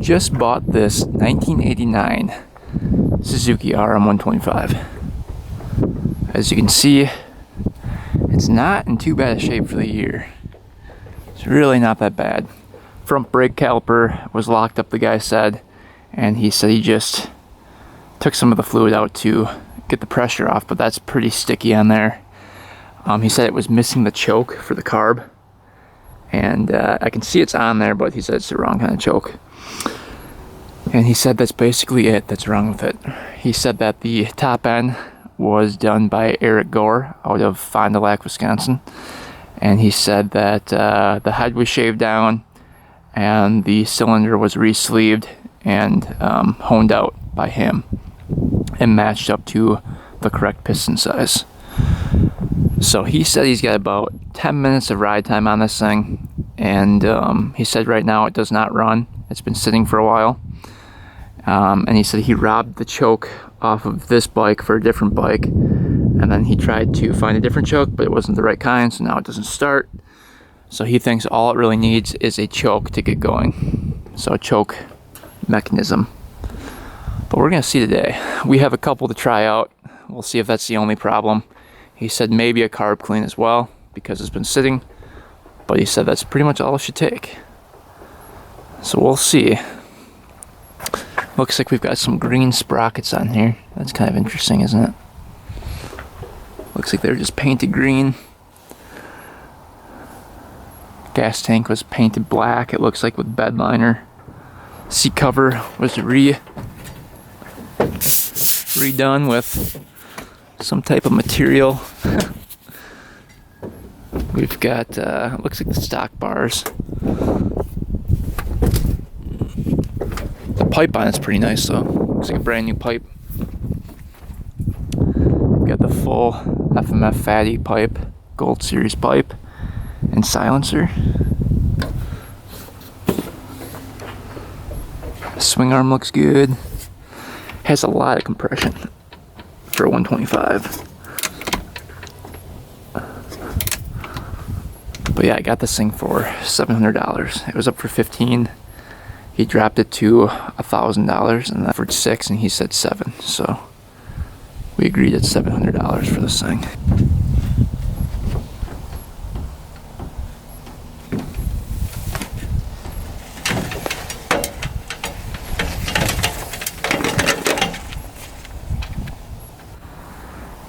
just bought this 1989 Suzuki Rm125. As you can see, it's not in too bad a shape for the year. It's really not that bad. Front brake caliper was locked up, the guy said, and he said he just took some of the fluid out to get the pressure off, but that's pretty sticky on there. He said it was missing the choke for the carb, and I can see it's on there, but he said it's the wrong kind of choke. And he said that's basically it that's wrong with it. He said that the top end was done by Eric Gore out of Fond du Lac, Wisconsin. And he said that the head was shaved down and the cylinder was re-sleeved and honed out by him and matched up to the correct piston size. So he said he's got about 10 minutes of ride time on this thing, and he said right now it does not run. It's been sitting for a while. And he said he robbed the choke off of this bike for a different bike, and then he tried to find a different choke, but it wasn't the right kind, so now it doesn't start. So he thinks all it really needs is a choke to get going. So a choke mechanism. But we're gonna see today. We have a couple to try out. We'll see if that's the only problem. He said maybe a carb clean as well, because it's been sitting, but he said that's pretty much all it should take. So we'll see. Looks like we've got some green sprockets on here. That's kind of interesting, isn't it? Looks like they're just painted green. Gas tank was painted black, it looks like, with bed liner. Seat cover was redone with some type of material. We've got, looks like the stock bars. The pipe on it's pretty nice though. Looks like a brand new pipe. We've got the full FMF fatty pipe, Gold Series pipe, and silencer. The swing arm looks good. Has a lot of compression for a 125. But yeah, I got this thing for $700. It was up for $15. He dropped it to $1,000 and offered $6, and he said $7. So we agreed at $700 for this thing.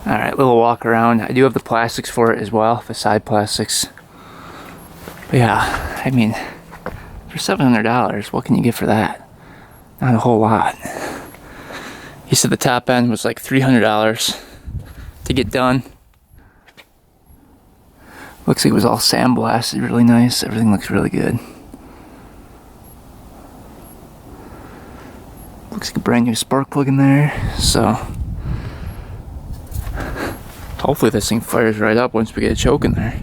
Alright, little walk around. I do have the plastics for it as well, the side plastics. But yeah, I mean, for $700, what can you get for that? Not a whole lot. He said the top end was like $300 to get done. Looks like it was all sandblasted, really nice. Everything looks really good. Looks like a brand new spark plug in there, so hopefully this thing fires right up once we get a choke in there.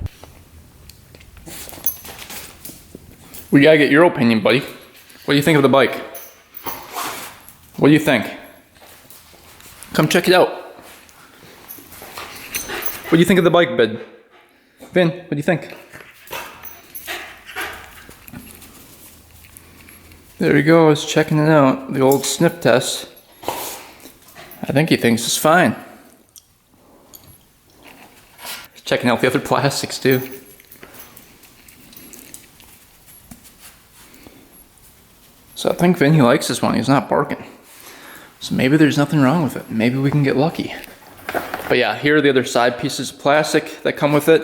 We gotta get your opinion, buddy. What do you think of the bike? What do you think? Come check it out. What do you think of the bike, bud? Vin, what do you think? There he goes, checking it out. The old snip test. I think he thinks it's fine. He's checking out the other plastics too. So I think Vin, he likes this one. He's not barking. So maybe there's nothing wrong with it. Maybe we can get lucky. But yeah, here are the other side pieces of plastic that come with it.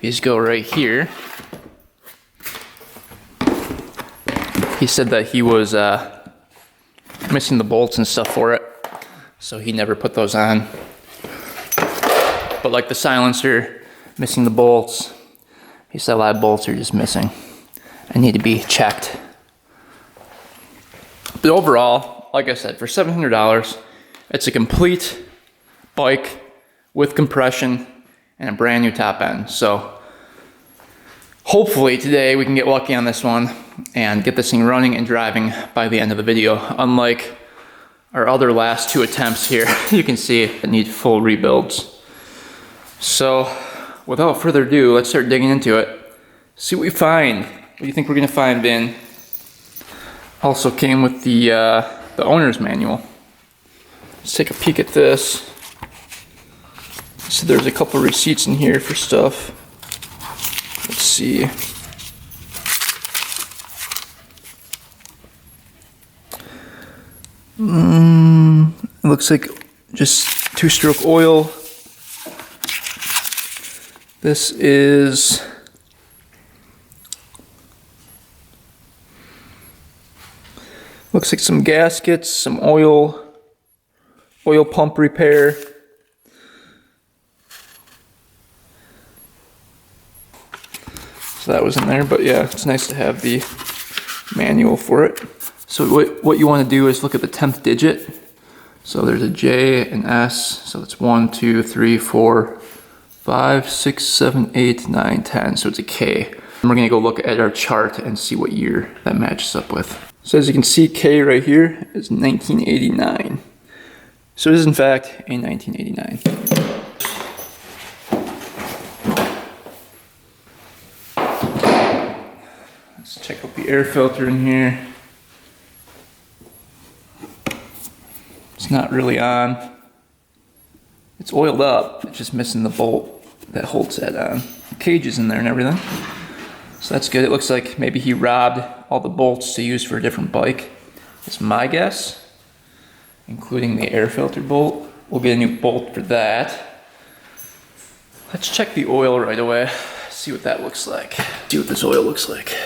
These go right here. He said that he was missing the bolts and stuff for it, so he never put those on. But like the silencer, missing the bolts. He said a lot of bolts are just missing and need to be checked. But overall, like I said, for $700, it's a complete bike with compression and a brand new top end. So hopefully today we can get lucky on this one and get this thing running and driving by the end of the video. Unlike our other last two attempts here, you can see it needs full rebuilds. So without further ado, let's start digging into it. See what we find. What do you think we're gonna find, Vin? Also came with the owner's manual. Let's take a peek at this. So there's a couple receipts in here for stuff. Let's see. It looks like just 2-stroke oil. This is looks like some gaskets, some oil pump repair. So that was in there, but yeah, it's nice to have the manual for it. So what you want to do is look at the 10th digit. So there's a J, an S, so it's 1, 2, 3, 4, 5, 6, 7, 8, 9, 10. So it's a K. And we're gonna go look at our chart and see what year that matches up with. So as you can see, K right here is 1989. So it is in fact a 1989. Let's check out the air filter in here. It's not really on. It's oiled up, it's just missing the bolt that holds that on. The cage is in there and everything. So that's good. It looks like maybe he robbed all the bolts to use for a different bike. It's my guess, including the air filter bolt. We'll get a new bolt for that. Let's check the oil right away. See what that looks like. See what this oil looks like.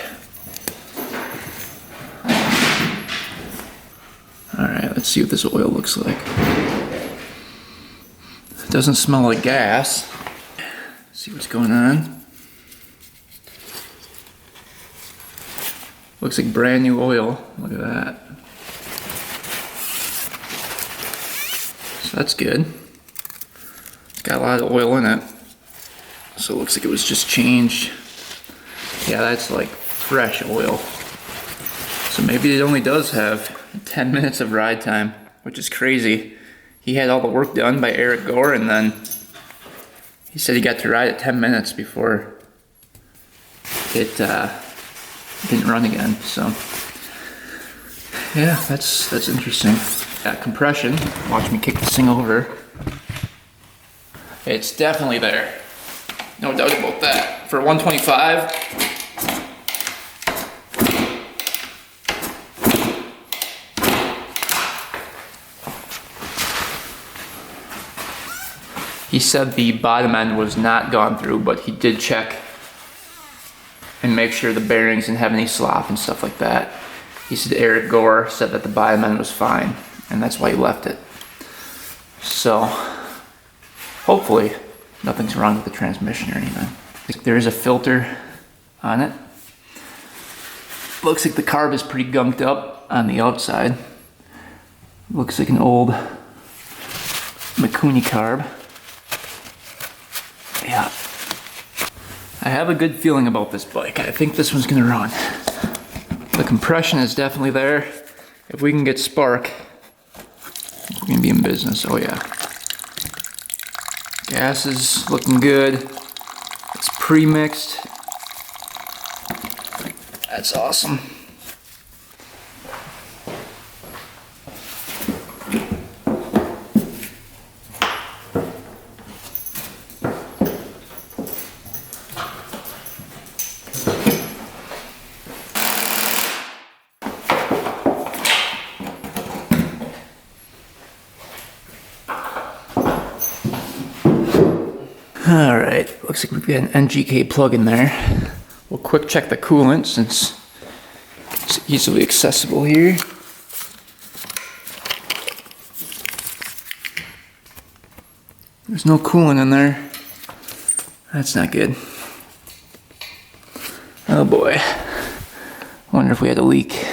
Alright, let's see what this oil looks like. It doesn't smell like gas. See what's going on. Looks like brand new oil. Look at that. So that's good. It's got a lot of oil in it. So it looks like it was just changed. Yeah, that's like fresh oil. So maybe it only does have 10 minutes of ride time, which is crazy. He had all the work done by Eric Gore, and then he said he got to ride it 10 minutes before it didn't run again. So yeah, that's interesting. Compression. Watch me kick this thing over. It's definitely there. No doubt about that. For 125, he said the bottom end was not gone through, but he did check and make sure the bearings didn't have any slop and stuff like that. He said Eric Gore said that the bottom end was fine, and that's why he left it. So hopefully nothing's wrong with the transmission or anything. There is a filter on it. Looks like the carb is pretty gunked up on the outside. Looks like an old Mikuni carb. Yeah. I have a good feeling about this bike. I think this one's gonna run. The compression is definitely there. If we can get spark, we're gonna be in business. Oh yeah. Gas is looking good. It's pre-mixed. That's awesome. Alright, looks like we've got an NGK plug in there. We'll quick check the coolant since it's easily accessible here. There's no coolant in there. That's not good. Oh boy. Wonder if we had a leak.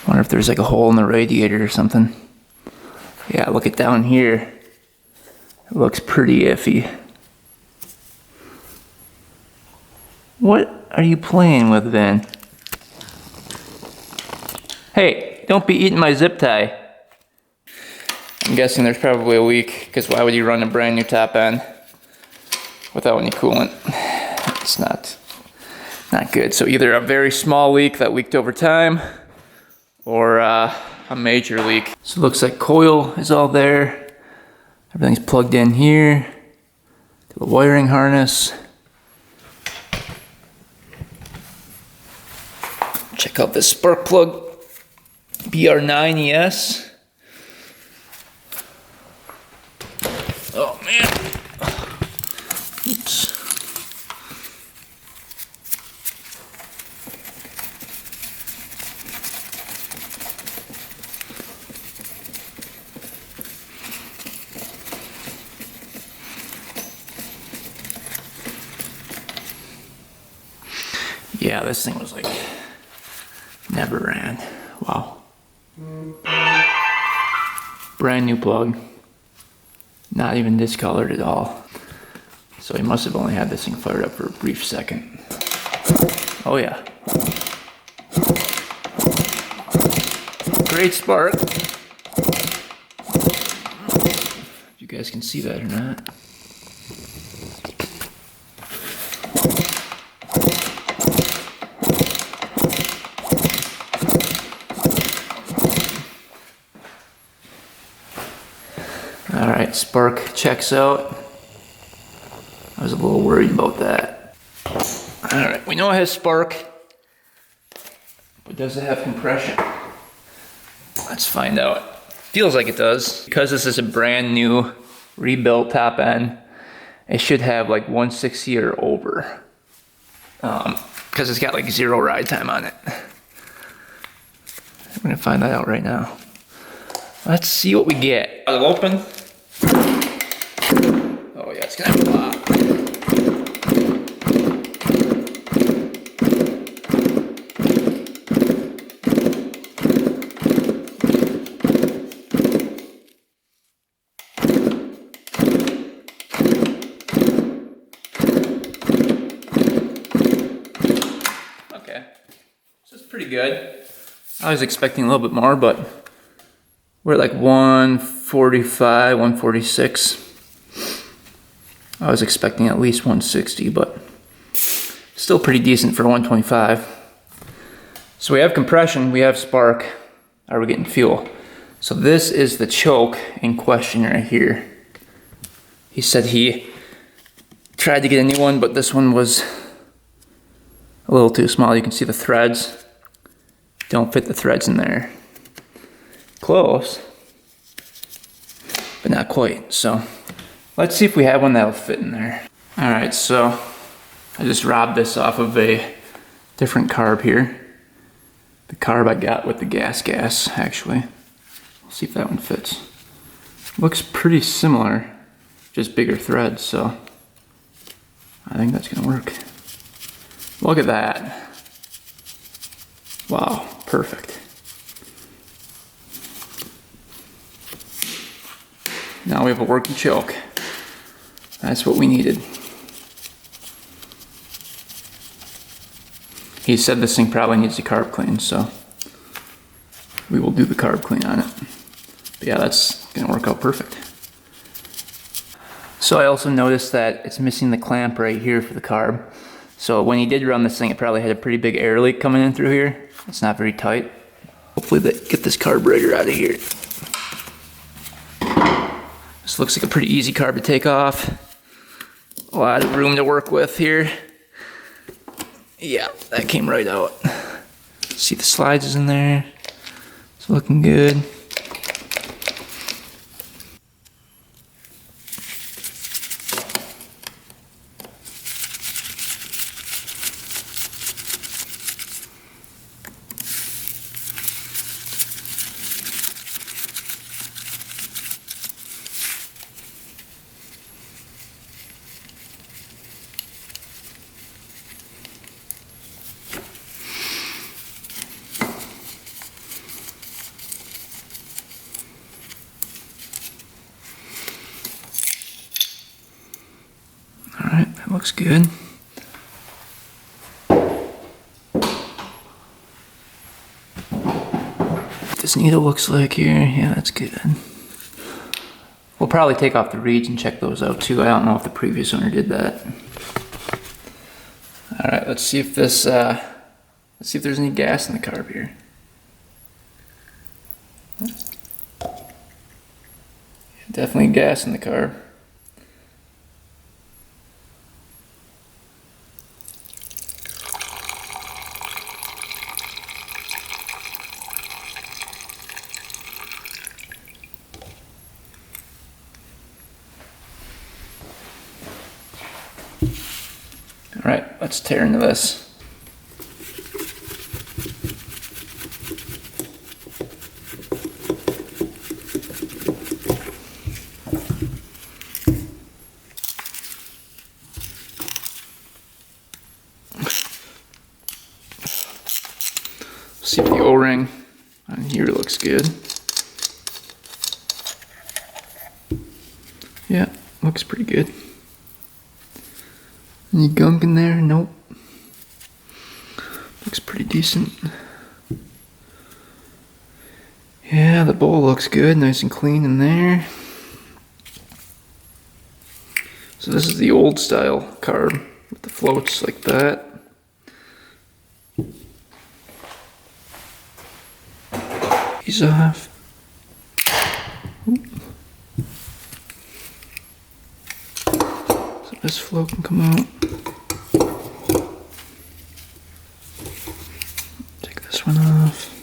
Wonder if there's like a hole in the radiator or something. Yeah, look it down here. It looks pretty iffy. What are you playing with, Vin? Hey, don't be eating my zip tie. I'm guessing there's probably a leak, because why would you run a brand new top end without any coolant? Not good. So either a very small leak that leaked over time, or a major leak. So it looks like coil is all there. Everything's plugged in here to the wiring harness. Check out this spark plug, BR9ES. Oh man. Oops. Yeah, this thing was like, never ran. Wow. Brand new plug. Not even discolored at all. So he must have only had this thing fired up for a brief second. Oh yeah. Great spark. If you guys can see that or not. Alright, spark checks out. I was a little worried about that. Alright, we know it has spark, but does it have compression? Let's find out. Feels like it does. Because this is a brand new rebuilt top end, it should have like 160 or over. Because it's got like 0 ride time on it. I'm gonna find that out right now. Let's see what we get. I'll open. Oh yeah, it's gonna have a lot. Okay, so it's pretty good. I was expecting a little bit more, but we're at like 145, 146. I was expecting at least 160, but still pretty decent for 125. So we have compression, we have spark. Are we getting fuel? So this is the choke in question right here. He said he tried to get a new one, but this one was a little too small. You can see the threads. Don't fit the threads in there. Close, but not quite. So let's see if we have one that'll fit in there. All right, so I just robbed this off of a different carb here. The carb I got with the gas, actually. We'll see if that one fits. Looks pretty similar, just bigger threads, so I think that's gonna work. Look at that. Wow, perfect. Now we have a working choke. That's what we needed. He said this thing probably needs a carb clean, so we will do the carb clean on it. But yeah, that's gonna work out perfect. So I also noticed that it's missing the clamp right here for the carb. So when he did run this thing, it probably had a pretty big air leak coming in through here. It's not very tight. Hopefully they get this carburetor out of here. This looks like a pretty easy carb to take off. A lot of room to work with here. Yeah, that came right out. See the slides is in there. It's looking good. Alright, that looks good. This needle looks like here, yeah, that's good. We'll probably take off the reeds and check those out too. I don't know if the previous owner did that. Alright, Alright, let's see if this, let's see if there's any gas in the carb here. Definitely gas in the carb. Alright, let's tear into this. See if the O-ring on here looks good. Yeah, looks pretty good. Any gunk in there? Nope. Looks pretty decent. Yeah, the bowl looks good, nice and clean in there. So this is the old style carb with the floats like that. These off. So this float can come out. Take this one off.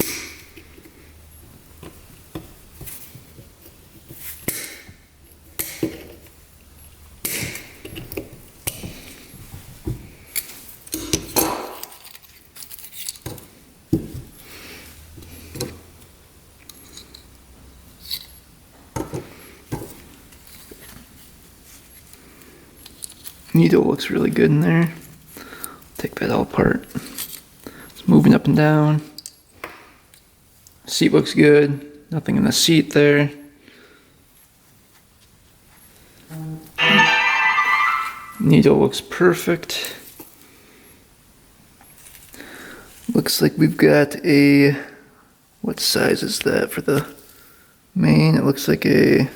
Needle looks really good in there. Take that all apart. It's moving up and down. Seat looks good. Nothing in the seat there. Needle looks perfect. Looks like we've got a, what size is that for the main? It looks like a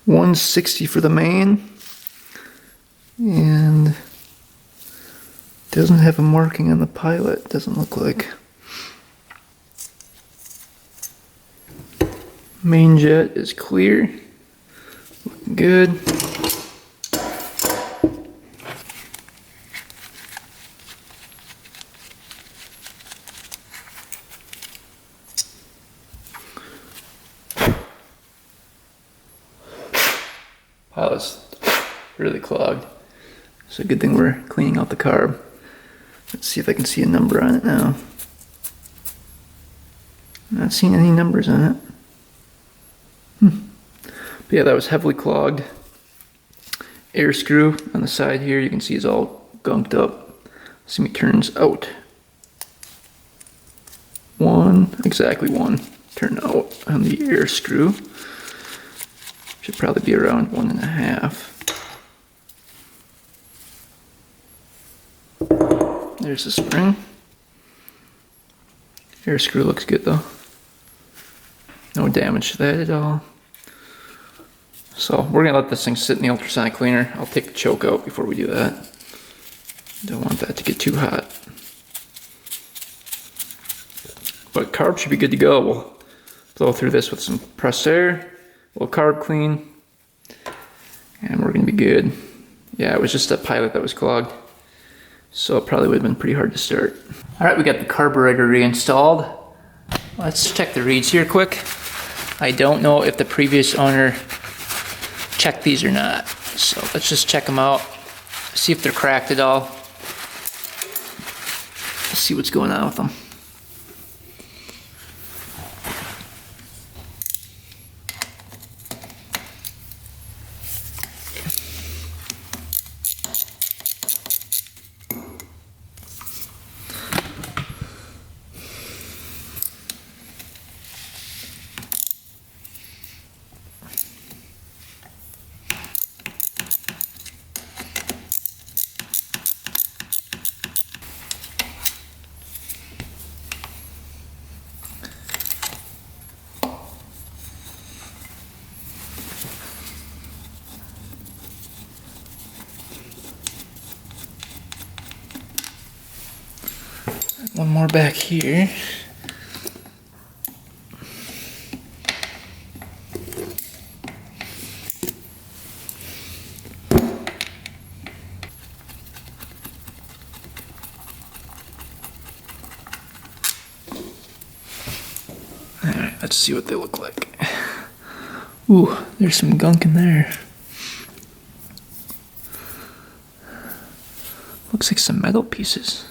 160 for the main, and doesn't have a marking on the pilot, doesn't look like. Main jet is clear, looking good. Pilot's really clogged. So good thing we're cleaning out the carb. Let's see if I can see a number on it now. Not seeing any numbers on it. But yeah, that was heavily clogged. Air screw on the side here, you can see is all gunked up. See me turns out. Exactly one turn out on the air screw. Should probably be around 1.5. There's the spring. Air screw looks good though. No damage to that at all. So we're gonna let this thing sit in the ultrasonic cleaner. I'll take the choke out before we do that. Don't want that to get too hot. But carb should be good to go. We'll blow through this with some pressed air. We'll carb clean, and we're gonna be good. Yeah, it was just that pilot that was clogged, so it probably would have been pretty hard to start. All right, we got the carburetor reinstalled. Let's check the reads here quick. I don't know if the previous owner checked these or not, so let's just check them out, see if they're cracked at all. Let's see what's going on with them. One more back here. Alright, let's see what they look like. Ooh, there's some gunk in there. Looks like some metal pieces.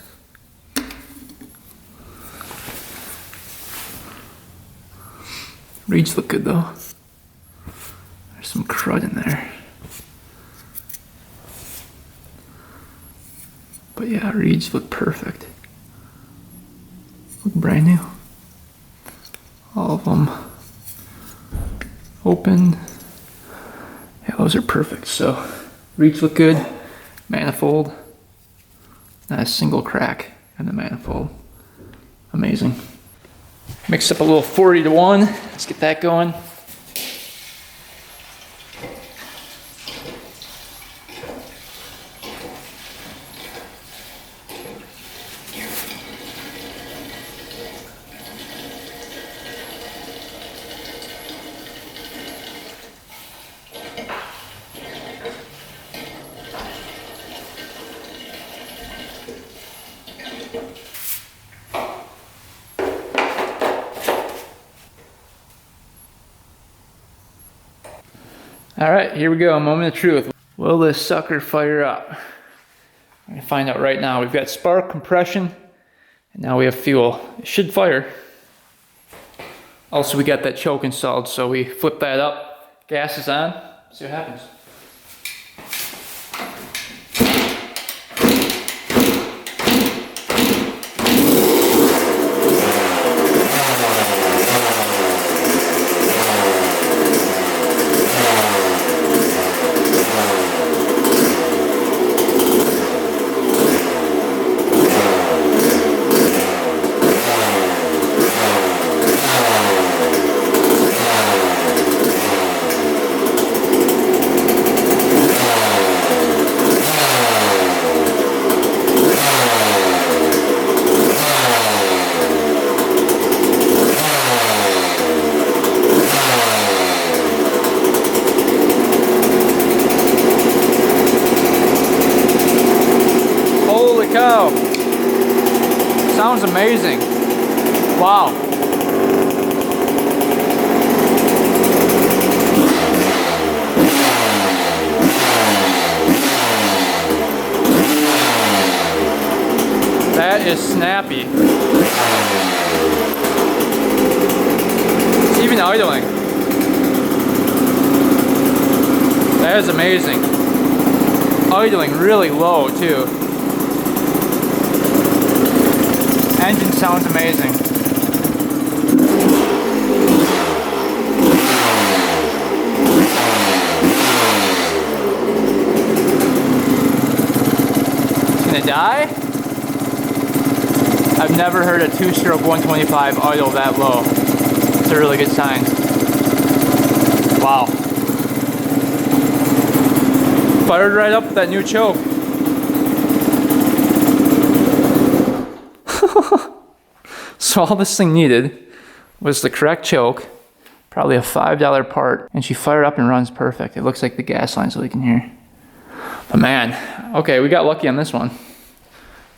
Reeds look good though. There's some crud in there. But yeah, reeds look perfect. Look brand new. All of them open. Yeah, those are perfect. So reeds look good. Manifold. Not a single crack in the manifold. Amazing. Mix up a little 40-to-1. Let's get that going. All right, here we go, moment of truth. Will this sucker fire up? We're gonna find out right now. We've got spark, compression, and now we have fuel. It should fire. Also, we got that choke installed, so we flip that up. Gas is on, see what happens. Cow. Sounds amazing. Wow. That is snappy. It's even idling. That is amazing. Idling really low too. Engine sounds amazing. It's gonna die? I've never heard a two-stroke 125 idle that low. It's a really good sign. Wow. Fired right up with that new choke. So all this thing needed was the correct choke, probably a $5 part, and she fired up and runs perfect. It looks like the gas line's leaking here. But man, okay, we got lucky on this one.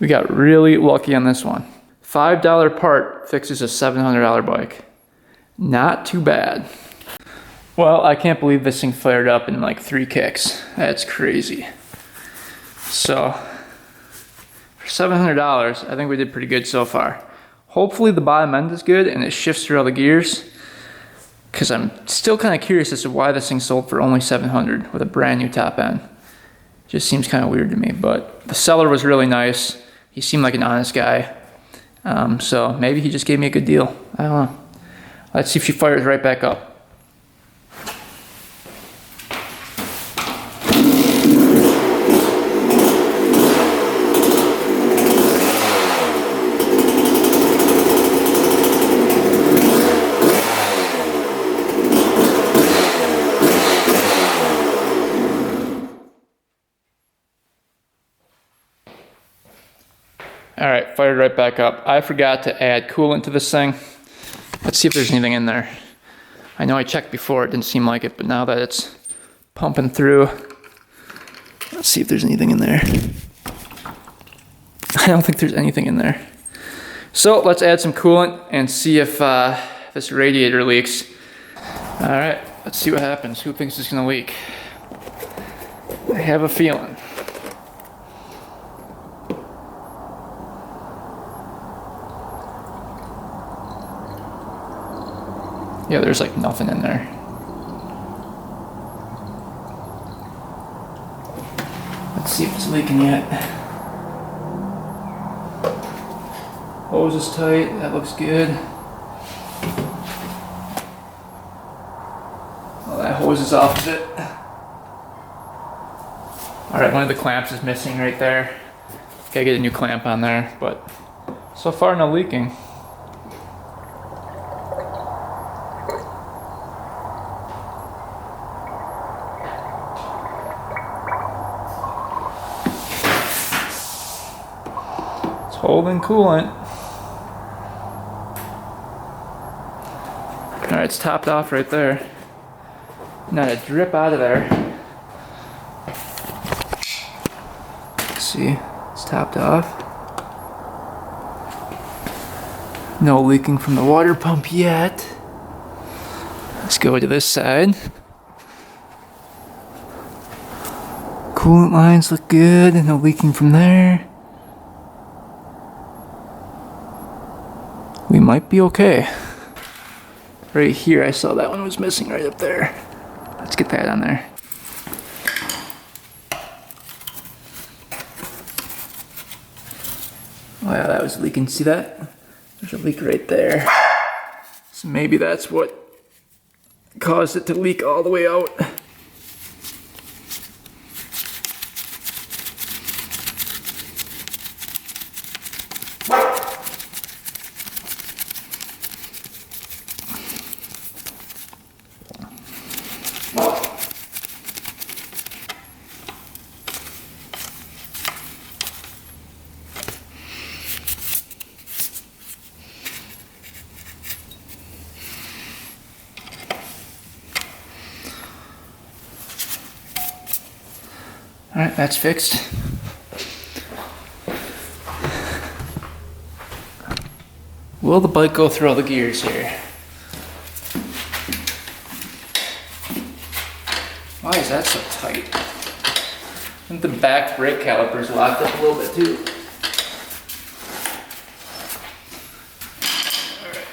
We got really lucky on this one. $5 part fixes a $700 bike. Not too bad. Well, I can't believe this thing fired up in like 3 kicks. That's crazy. So, for $700, I think we did pretty good so far. Hopefully the bottom end is good and it shifts through all the gears, because I'm still kind of curious as to why this thing sold for only $700 with a brand new top end. Just seems kind of weird to me, but the seller was really nice. He seemed like an honest guy. So maybe he just gave me a good deal. I don't know. Let's see if she fires right back up. All right, fired right back up. I forgot to add coolant to this thing. Let's see if there's anything in there. I know I checked before, it didn't seem like it, but now that it's pumping through, let's see if there's anything in there. I don't think there's anything in there. So let's add some coolant and see if this radiator leaks. All right, let's see what happens. Who thinks it's gonna leak? I have a feeling. Yeah, there's like nothing in there. Let's see if it's leaking yet. Hose is tight, that looks good. Well, that hose is off of it. Alright, one of the clamps is missing right there. Gotta get a new clamp on there, but so far no leaking. Holding coolant. Alright, it's topped off right there. Not a drip out of there. Let's see, it's topped off. No leaking from the water pump yet. Let's go to this side. Coolant lines look good, and no leaking from there. We might be okay. Right here, I saw that one was missing right up there. Let's get that on there. Oh yeah, that was leaking. See that? There's a leak right there. So maybe that's what caused it to leak all the way out. Alright, that's fixed. Will the bike go through all the gears here? Why is that so tight? I think the back brake caliper's locked up a little bit too. Alright.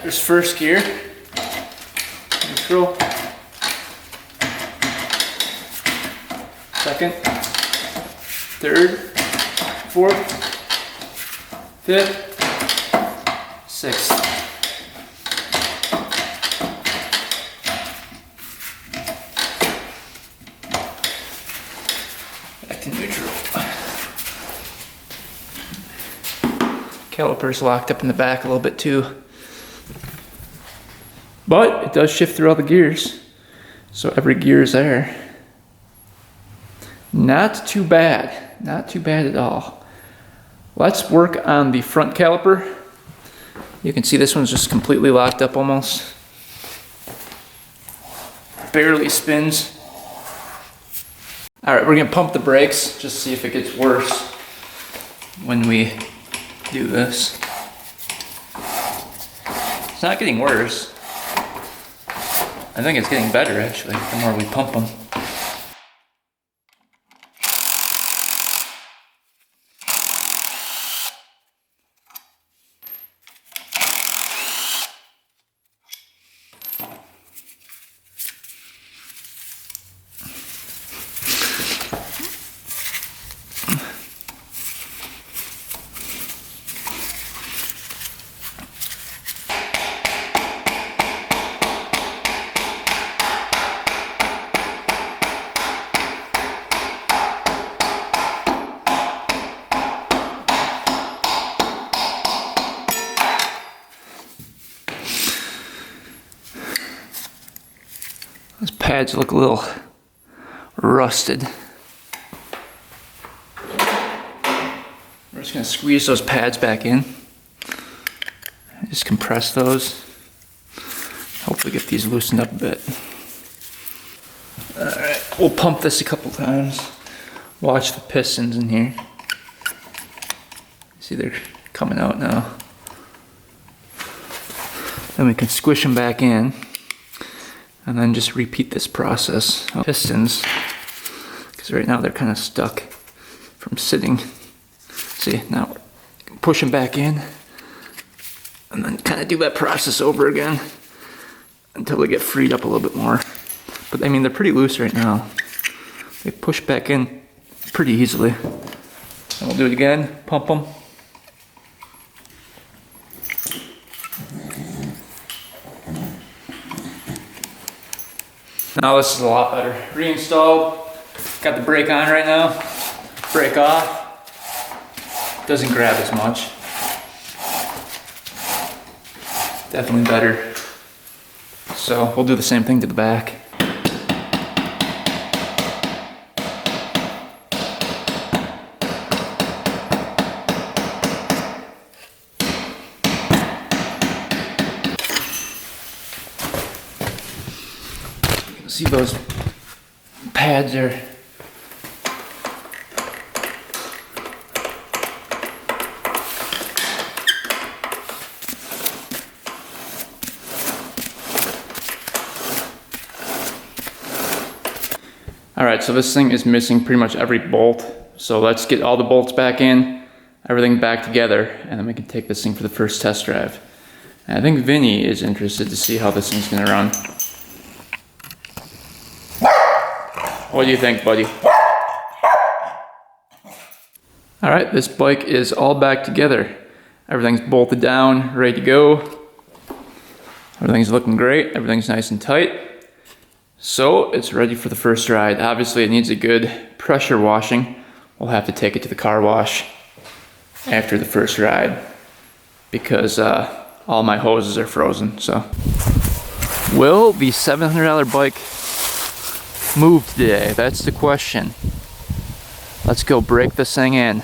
There's first gear. Neutral. Second, third, fourth, fifth, sixth. Back to neutral. Caliper's locked up in the back a little bit too. But it does shift through all the gears. So every gear is there. Not too bad, not too bad at all. Let's work on the front caliper. You can see this one's just completely locked up almost. Barely spins. All right, we're gonna pump the brakes, just see if it gets worse when we do this. It's not getting worse. I think it's getting better actually, the more we pump them. Those pads look a little rusted. Right just gonna squeeze those pads back in. Just compress those. Hopefully get these loosened up a bit. Alright, we'll pump this a couple times. Watch the pistons in here. See, they're coming out now. Then we can squish them back in. And then just repeat this process. Pistons, because right now they're kind of stuck from sitting. See, now push them back in. And then kind of do that process over again until they get freed up a little bit more. But I mean, they're pretty loose right now. They push back in pretty easily. And we'll do it again, pump them. Now this is a lot better. Reinstalled, got the brake on right now. Brake off. Doesn't grab as much. Definitely better. So we'll do the same thing to the back. You can see those pads are Alright, so this thing is missing pretty much every bolt. So let's get all the bolts back in, everything back together, and then we can take this thing for the first test drive. And I think Vinny is interested to see how this thing's gonna run. What do you think, buddy? Alright, this bike is all back together. Everything's bolted down, ready to go. Everything's looking great, everything's nice and tight. So it's ready for the first ride. Obviously it needs a good pressure washing. We'll have to take it to the car wash after the first ride because all my hoses are frozen. So will the $700 bike move today? That's the question. Let's go break this thing in.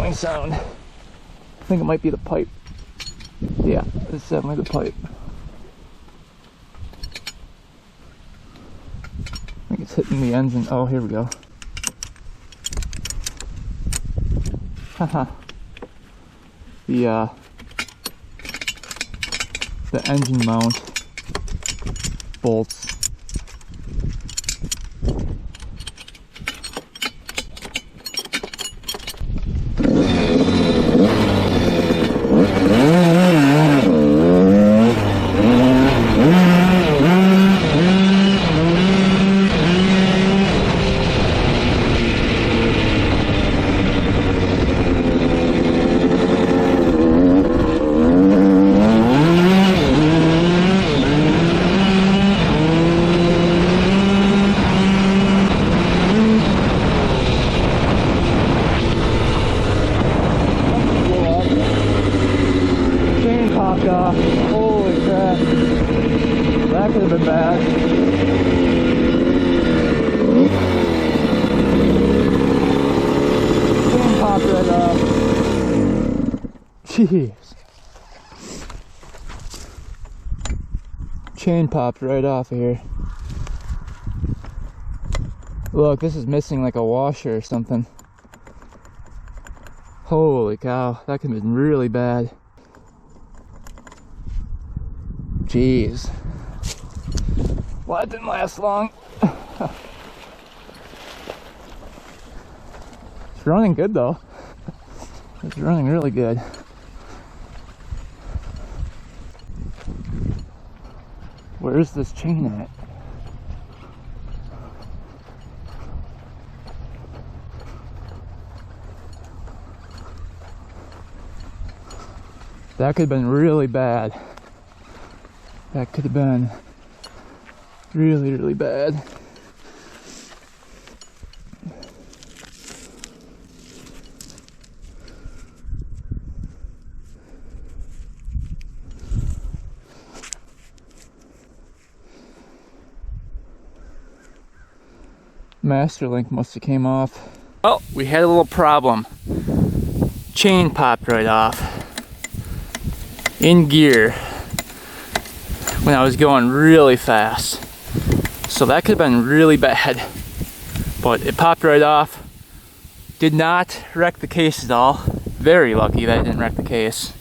rattling sound. I think it might be the pipe. Yeah, it's definitely the pipe. I think it's hitting the engine. Oh, here we go. Haha. The engine mount bolts. Holy crap, that could have been bad. Chain popped right off. Jeez. Chain popped right off of here. Look, this is missing like a washer or something. Holy cow, that could have been really bad. Jeez. Well, that didn't last long. It's running good though. It's running really good. Where's this chain at? That could have been really bad. That could have been really, really bad. Master link must have came off. Oh, we had a little problem. Chain popped right off. In gear. When I was going really fast. So that could have been really bad. But it popped right off. Did not wreck the case at all. Very lucky that it didn't wreck the case.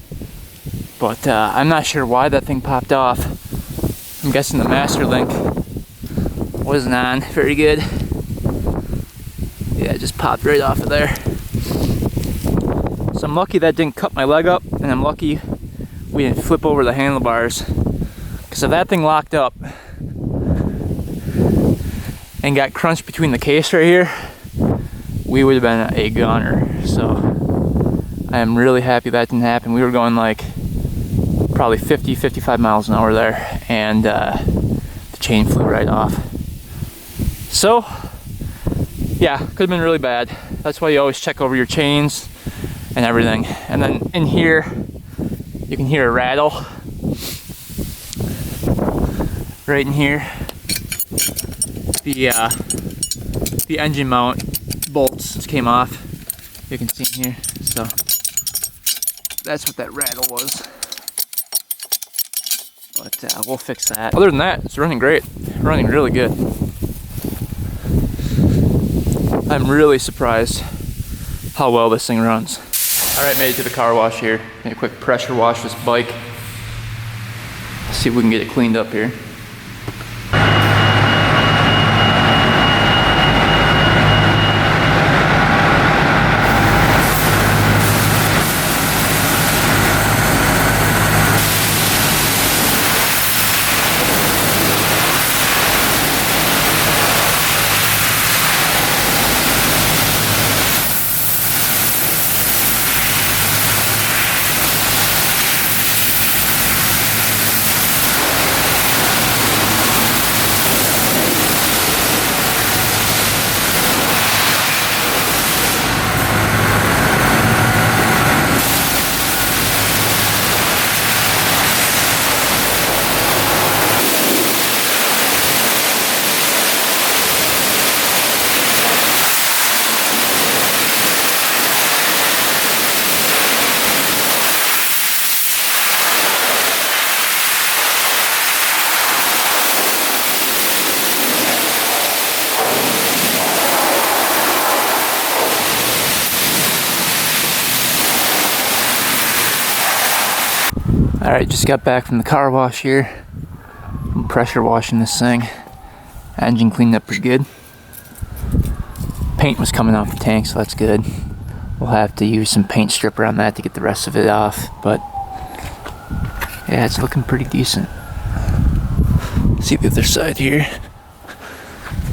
But I'm not sure why that thing popped off. I'm guessing the master link wasn't on very good. Yeah, it just popped right off of there. So I'm lucky that didn't cut my leg up, and I'm lucky we didn't flip over the handlebars. Because if that thing locked up and got crunched between the case right here, we would have been a gunner. So I am really happy that didn't happen. We were going like probably 50-55 miles an hour there, and the chain flew right off. So yeah, could have been really bad. That's why you always check over your chains and everything. And then in here you can hear a rattle right in here. The engine mount bolts just came off. You can see in here. So that's what that rattle was. But we'll fix that. Other than that, it's running great. Running really good. I'm really surprised how well this thing runs. Alright, made it to the car wash here. Need a quick pressure wash this bike. See if we can get it cleaned up here. Alright, just got back from the car wash here. I'm pressure washing this thing. Engine cleaned up pretty good. Paint was coming off the tank, so that's good. We'll have to use some paint stripper on that to get the rest of it off, but yeah, it's looking pretty decent. See the other side here.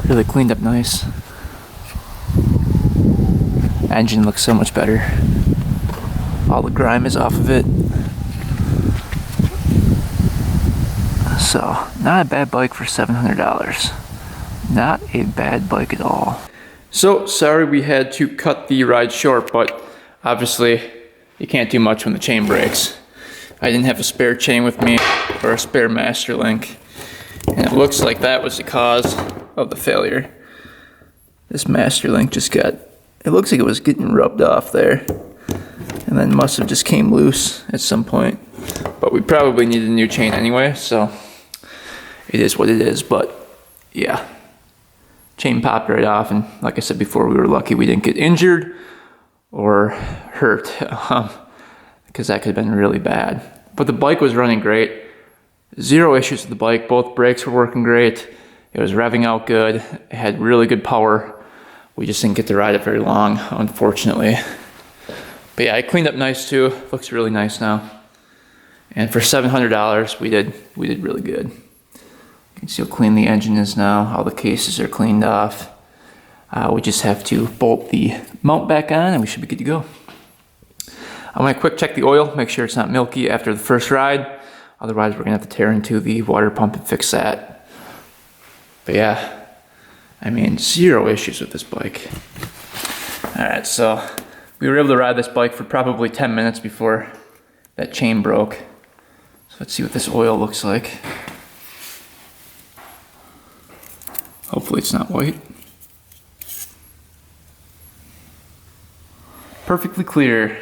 Really cleaned up nice. Engine looks so much better. All the grime is off of it. So, not a bad bike for $700. Not a bad bike at all. So, sorry we had to cut the ride short, but obviously you can't do much when the chain breaks. I didn't have a spare chain with me or a spare master link, and it looks like that was the cause of the failure. This master link just got, it looks like it was getting rubbed off there, and then must have just came loose at some point. But we probably needed a new chain anyway, so it is what it is. But yeah, chain popped right off, and like I said before, we were lucky we didn't get injured or hurt, because that could have been really bad. But the bike was running great. Zero issues with the bike. Both brakes were working great. It was revving out good. It had really good power. We just didn't get to ride it very long, unfortunately. But yeah, I cleaned up nice too. Looks really nice now. And for $700, we did really good. You can see how clean the engine is now. All the cases are cleaned off. We just have to bolt the mount back on and we should be good to go. I'm gonna quick check the oil, make sure it's not milky after the first ride. Otherwise, we're gonna have to tear into the water pump and fix that. But yeah, I mean, zero issues with this bike. All right, so we were able to ride this bike for probably 10 minutes before that chain broke. So let's see what this oil looks like. Hopefully it's not white. Perfectly clear.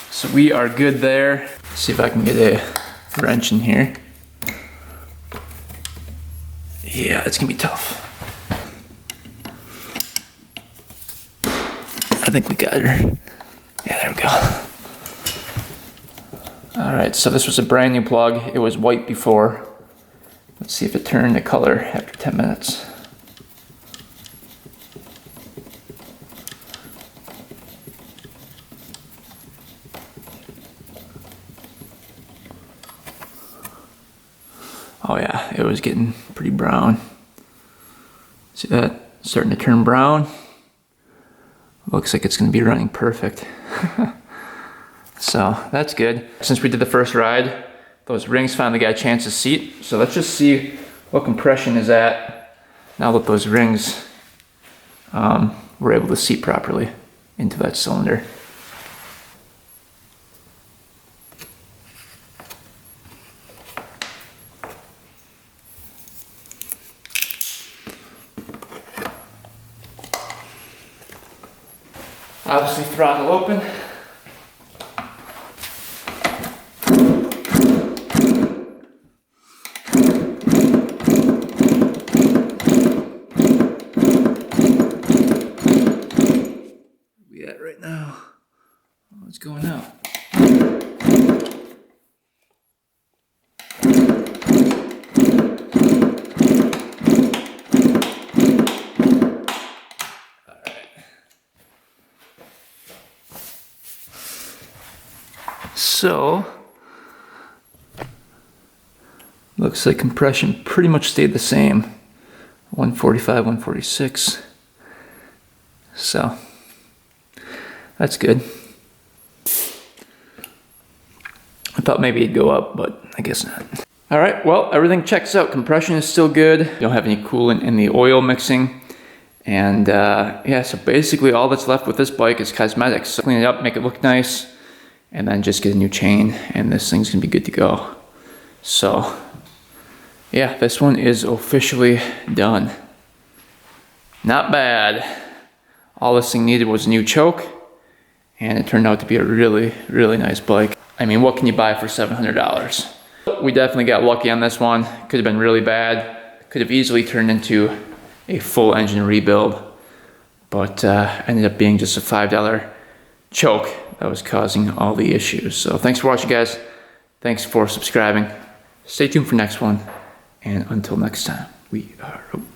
So we are good there. Let's see if I can get a wrench in here. Yeah, it's gonna be tough. I think we got her. Yeah, there we go. All right, so this was a brand new plug. It was white before. Let's see if it turned the color after 10 minutes. Oh yeah, it was getting pretty brown. See that? Starting to turn brown. Looks like it's gonna be running perfect. So that's good. Since we did the first ride, those rings finally got a chance to seat. So let's just see what compression is at now that those rings were able to seat properly into that cylinder. Obviously throttle open. Where we at right now? Oh, it's going out. So, looks like compression pretty much stayed the same. 145, 146. So, that's good. I thought maybe it'd go up, but I guess not. All right, well, everything checks out. Compression is still good. Don't have any coolant in the oil mixing. And yeah, so basically all that's left with this bike is cosmetics. So clean it up, make it look nice, and then just get a new chain, and this thing's gonna be good to go. So, yeah, this one is officially done. Not bad. All this thing needed was a new choke, and it turned out to be a really, really nice bike. I mean, what can you buy for $700? We definitely got lucky on this one. Could have been really bad. Could have easily turned into a full engine rebuild, but ended up being just a $5 choke that was causing all the issues. So thanks for watching, guys. Thanks for subscribing. Stay tuned for next one. And until next time, we are out.